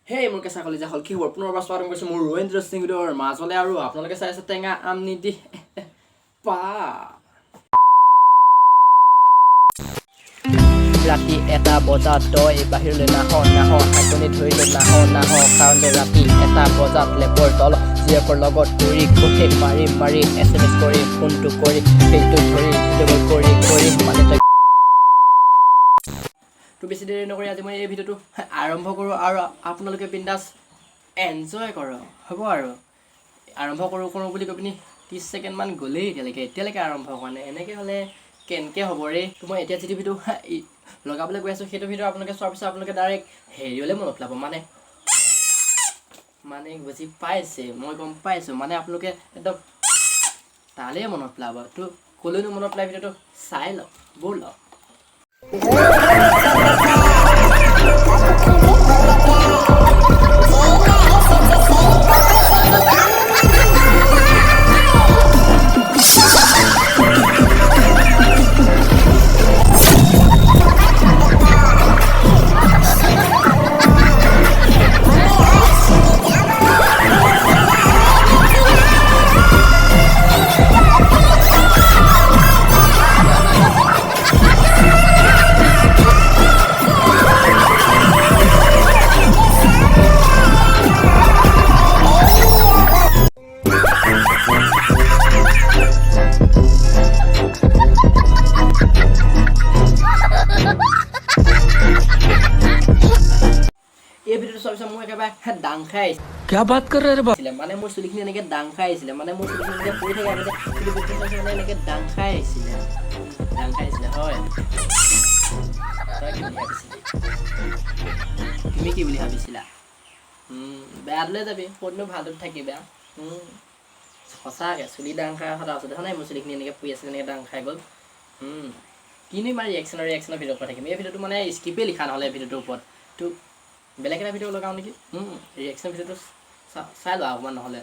Hey, মোৰ কেঁচা কলিজা হল কি হ'ব পুনৰবাৰ স্বাগতম কৰিছো মোৰ ইণ্টাৰেষ্টিং ভিডিঅ'ৰ মাজলে আৰু আপোনালোকে চাই আছে টেঙা আম নিদি পা ৰাতি 1টা বজাত তই বাহিৰলৈ নাহ হাতনি ধৰিলে নাহ কাৰণ ৰাতি 1টা বজাত লেপৰ তল জীয়েকৰ লগত কৰি মাৰি SMS কৰি ফোনটো কৰি ফেচটো ধৰি ভিডিঅ' কৰি মানে তই তো বেছি দেৰি নকৰি আজি মই এই ভিডিঅ'টো আৰম্ভ কৰোঁ আৰু আপোনালোকে বিন্দাছ এনজয় কৰক হ'ব আৰু আৰম্ভ কৰোঁ বুলি কৈ পিনি 30 ছেকেণ্ডমান গ'লেই এতিয়ালৈকে আৰম্ভ হোৱা নাই এনেকৈ হ'লে কেনেকৈ হ'ব ৰে তো মই এতিয়া যিটো ভিডিঅ' লগাবলৈ গৈ আছোঁ সেইটো ভিডিঅ' আপোনালোকে চোৱাৰ পিছত আপোনালোকে ডাইৰেক্ট হেৰিয়লৈ মনত পেলাব মানে বুজি পাইছে মই গম পাইছোঁ মানে আপোনালোকে একদম তালৈ মনত পেলাব তো ক'লৈনো মনত পেলাই ভিডিঅ'টো চাই লওক ব'লক এই ভিডিঅ'টো চোৱাৰ পিছত মই একেবাৰে ডাং খাই আহিছিল क्या बात कर रहे रे बाप মানে মোৰ চুলিখিনি এনেকৈ ডাং খাই আহিছিলে মানে মোৰ চুলিখিনি এনেকৈ পৰি থাকে আগতে কিন্তু মানে এনেকৈ ডাং খাই আহিছিলে হয় তই কি বুলি ভাবিছিলি তুমি কি বুলি ভাবিছিলা বেয়াটোলৈ যাবি ক'তনো ভালটোত থাকিবা সঁচাকৈ চুলি ডাং খাই কথা আছে দেখা নাই মোৰ চুলিখিনি এনেকৈ পৰি আছিলে এনেকৈ ডাং খাই গ'ল কিনো ইমান ৰিয়েকশ্যনৰ ভিডিঅ' কৰি থাকিম এই ভিডিঅ'টো মানে স্ক্ৰিপেই লিখা নহ'লে ভিডিঅ'টোৰ ওপৰত তো বেলেগ এটা ভিডিঅ' লগাওঁ নেকি ৰিয়েকশ্যন ভিডিঅ'টো চাই লোৱা অকণমান নহ'লে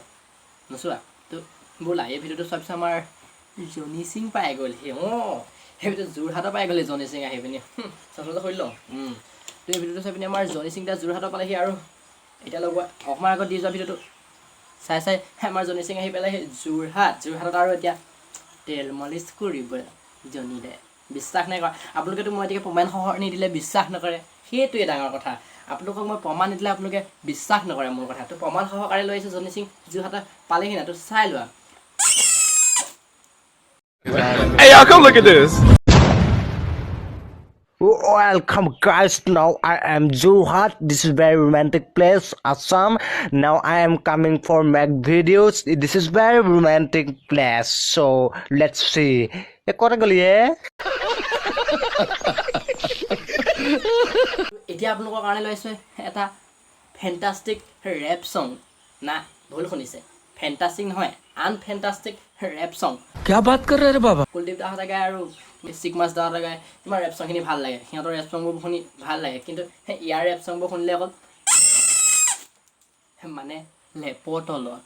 নোচোৱা তো ব'লা এই ভিডিঅ'টো চোৱাৰ পিছত আমাৰ জনি সিং পাই গ'লহি সেই ভিডিঅ'টো যোৰহাটৰ পাই গ'লে জনি সিং আহি পিনি চচমা খুলি লওঁ তো এই ভিডিঅ'টো চাই পিনি আমাৰ জনি সিং এতিয়া যোৰহাটৰ পালেহি আৰু এতিয়া লগোৱা অকণমান আগত দি যোৱা ভিডিঅ'টো চাই আমাৰ জনি সিং আহি পেলাই যোৰহাটত আৰু এতিয়া তেল মালিচ কৰিব জনিলে বিশ্বাস নাই কৰা আপোনালোকেতো মই এতিয়া প্ৰমাণ সহ নিদিলে বিশ্বাস নকৰে সেইটোৱে ডাঙৰ কথা আপোনালোকক মই প্ৰমাণ নিদিলে আপোনালোকে বিশ্বাস নকৰে মোৰ কথা তো প্ৰমাণ সহকাৰে লৈ আহিছোঁ জনি সিং যোৰহাটত পালেহি না তো চাই লোৱা Hey y'all, come look at this. Welcome guys, now I am Jorhat. This is very romantic place, Assam. Now I am coming for make videos. This is very romantic place, so let's see. Kota goli এতিয়া আপোনালোকৰ কাৰণে লৈ আহিছোঁ এটা fantastic rap চং না ভুল শুনিছে ফেণ্টাষ্টিক নহয় আনফেণ্টাষ্টিক ৰেপ চং क्या बात कर रहे रे बाबा কুলদীপ দাহঁতে গায় আৰু চিকমাছ দাহঁতে গায় তোমাৰ ৰেপ চংখিনি ভাল লাগে সিহঁতৰ ৰেপ চংবোৰ শুনি ভাল লাগে কিন্তু ইয়াৰ ৰেপ চংবোৰ শুনিলে অকল মানে লেপৰ তলত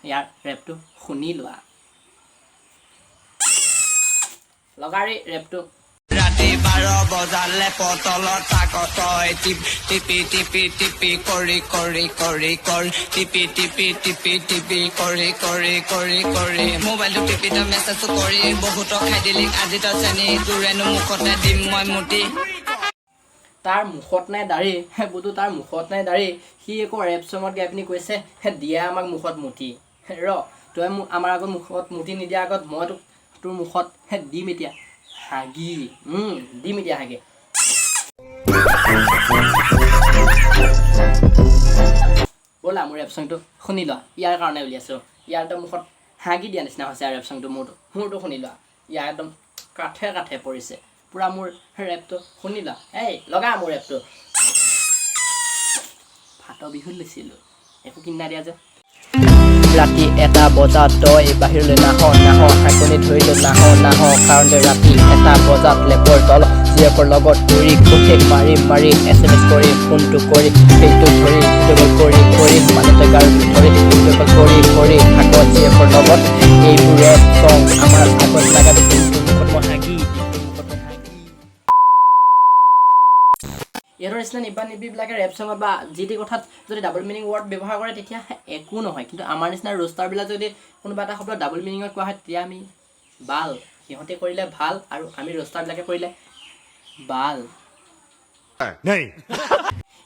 ইয়াৰ ৰেপটো শুনি লোৱা লগাৰি ৰেপটো ৰাতি 12 বজালে পতলত তাকতই টিপি কৰি মোবাইলটো টিপি তই মেছেজ কৰি বহুত খাই দিলি আজি তই চেনি তোৰেনো মুখতে দিম মই মুটি তাৰ মুখত নাই দাঢ়ি বুধু তাৰ মুখত নাই দাঢ়ি সি একো ৰেপ চঙত গাই পিনি কৈছে দিয়া আমাক মুখত মুঠি তই আমাৰ আগত মুখত মুঠি নিদিয়া আগত মই তোৰ মুখত দিম এতিয়া হাগি দিম এতিয়া হাগি ব'লা মোৰ ৰেপ চংটো শুনি লোৱা ইয়াৰ কাৰণে উলিয়াইছোঁ ইয়াৰ একদম মুখত হাগি দিয়া নিচিনা হৈছে ৰেপ চংটো মোৰটো শুনি লোৱা ইয়াৰ একদম কাঠে পৰিছে পূৰা মোৰ ৰেপটো শুনি লোৱা এই লগা মোৰ ৰেপটো ভাতৰ বিহুত লৈছিলোঁ একো কিনা দিয়া যে ৰাতি 1টা বজাত তই বাহিৰলৈ নাহ হাতনি ধৰিলে নাহ কাৰণ ৰাতি 1টা বজাত লেপৰ তল জীয়েকৰ লগত কৰি মাৰি SMS কৰি ফোনটো কৰি ফেচটো ধৰি ভিডিঅ' কৰি মানে তই গাৰ ধৰি ভিডিঅ' কৰি থাক জীয়েকৰ লগত এইবোৰ ৰেপ চং আমাৰ আগত লগাবি মুখত মই হাগি ইয়াৰ নিচিনা নিবা নিবিবিলাকে ৰেপ চঙত বা যি টি কথাত যদি ডাবল মিনিং ৱৰ্ড ব্যৱহাৰ কৰে তেতিয়া একো নহয় কিন্তু আমাৰ নিচিনা ৰোষ্টাৰবিলাক যদি কোনোবা এটা শব্দ ডাবল মিনিঙত কোৱা হয় তেতিয়া আমি বাল সিহঁতে কৰিলে ভাল আৰু আমি ৰোষ্টাৰবিলাকে কৰিলে বাল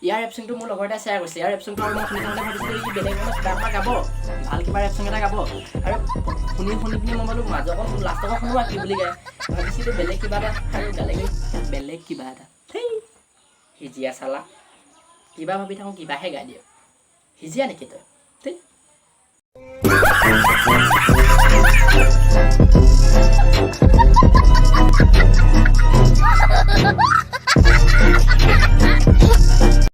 ইয়াৰ ৰেপচিংটো মোৰ লগৰ এটাই শ্বেয়াৰ কৰিছে ইয়াৰ ৰেপচিংটো মই শুনি থাকোঁতে ভাবিছিলোঁ সি বেলেগ কিবা এটা গাব ভাল কিবা ৰেপচিং এটা গাব আৰু শুনি পিনি মই বোলো মাজৰ অকণ লাষ্টৰ অকণ শুনোৱা কি বুলি গায় ভাবিছিলোঁ বেলেগ কিবা এটা আৰু গালেগৈ বেলেগ কিবা এটা সিজিয়া চালা কিবা ভাবি থাকোঁ কিবাহে গাই দিয়ক সিজিয়া নেকি তই